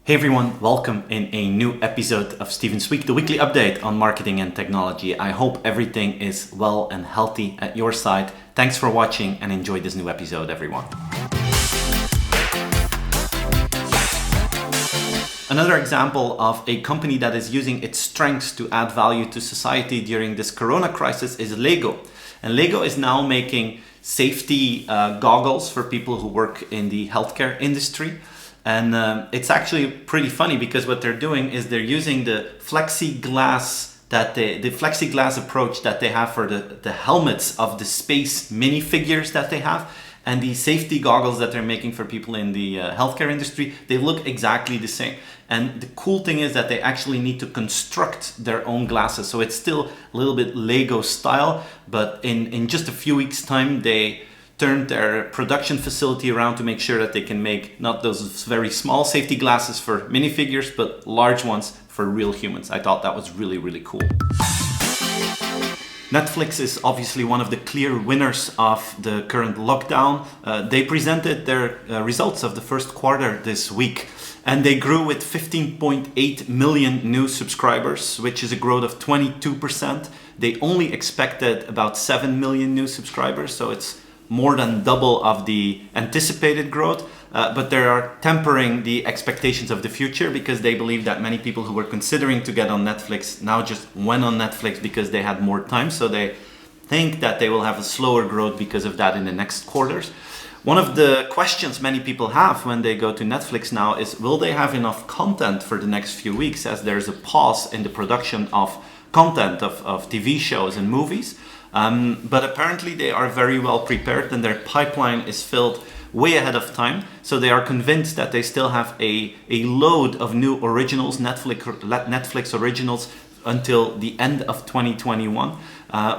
Hey everyone, welcome in a new episode of Steven's Week, the weekly update on marketing and technology. I hope everything is well and healthy at your side. Thanks for watching and enjoy this new episode, everyone. Another example of a company that is using its strengths to add value to society during this corona crisis is Lego. And Lego is now making safety goggles for people who work in the healthcare industry. And it's actually pretty funny because what they're doing is they're using the plexiglass approach that they have for the helmets of the space minifigures that they have, and the safety goggles that they're making for people in the healthcare industry. They look exactly the same. And the cool thing is that they actually need to construct their own glasses. So it's still a little bit Lego style, but in just a few weeks' time, they turned their production facility around to make sure that they can make not those very small safety glasses for minifigures, but large ones for real humans. I thought that was really, really cool. Netflix is obviously one of the clear winners of the current lockdown. They presented their results of the first quarter this week, and they grew with 15.8 million new subscribers, which is a growth of 22%. They only expected about 7 million new subscribers, so it's more than double of the anticipated growth, but they are tempering the expectations of the future because they believe that many people who were considering to get on Netflix now just went on Netflix because they had more time. So they think that they will have a slower growth because of that in the next quarters. One of the questions many people have when they go to Netflix now is, will they have enough content for the next few weeks, as there's a pause in the production of content of TV shows and movies. But apparently they are very well prepared and their pipeline is filled way ahead of time. So they are convinced that they still have a load of new originals, Netflix originals, until the end of 2021,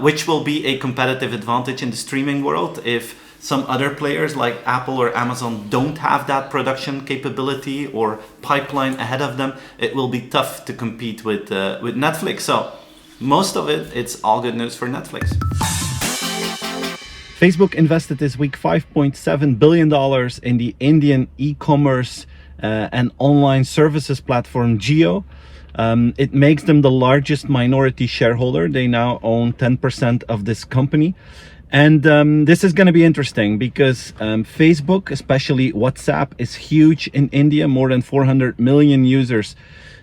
which will be a competitive advantage in the streaming world. If some other players like Apple or Amazon don't have that production capability or pipeline ahead of them, it will be tough to compete with Netflix. So most of it's all good news for Netflix. Facebook invested this week $5.7 billion in the Indian e-commerce and online services platform Jio. It makes them the largest minority shareholder. They now own 10% of this company. And this is going to be interesting because Facebook, especially WhatsApp, is huge in India. More than 400 million users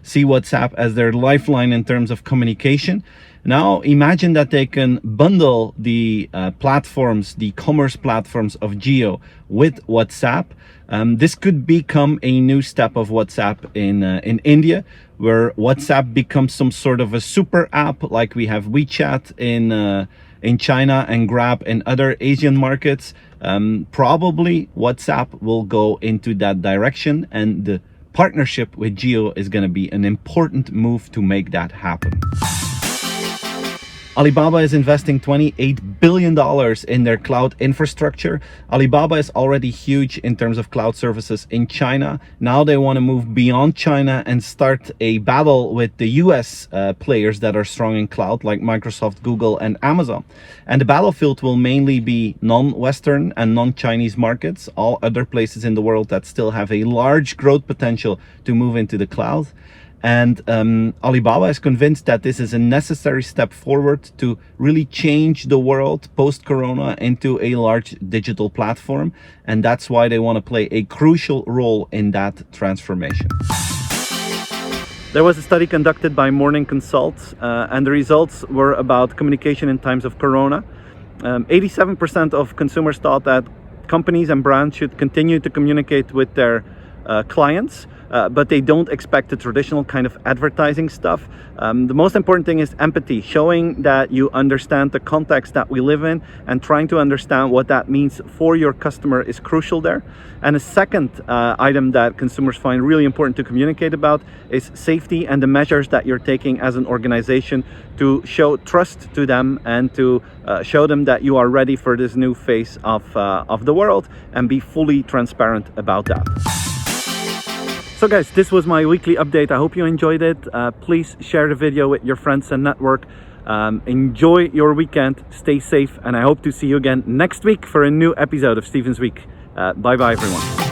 see WhatsApp as their lifeline in terms of communication. Now imagine that they can bundle the platforms, the commerce platforms of Jio with WhatsApp. This could become a new step of WhatsApp in India, where WhatsApp becomes some sort of a super app like we have WeChat in China and Grab in other Asian markets. Probably WhatsApp will go into that direction, and the partnership with Jio is going to be an important move to make that happen. Alibaba is investing $28 billion in their cloud infrastructure. Alibaba is already huge in terms of cloud services in China. Now they want to move beyond China and start a battle with the US players that are strong in cloud, like Microsoft, Google, and Amazon. And the battlefield will mainly be non-Western and non-Chinese markets, all other places in the world that still have a large growth potential to move into the cloud. And Alibaba is convinced that this is a necessary step forward to really change the world post-corona into a large digital platform. And that's why they want to play a crucial role in that transformation. There was a study conducted by Morning Consult, and the results were about communication in times of corona. 87% of consumers thought that companies and brands should continue to communicate with their clients, but they don't expect the traditional kind of advertising stuff. The most important thing is empathy, showing that you understand the context that we live in, and trying to understand what that means for your customer is crucial there. And a second item that consumers find really important to communicate about is safety and the measures that you're taking as an organization to show trust to them and to show them that you are ready for this new phase of the world, and be fully transparent about that. So guys, this was my weekly update. I hope you enjoyed it. Please share the video with your friends and network. Enjoy your weekend, stay safe, and I hope to see you again next week for a new episode of Steven's Week. Bye bye everyone.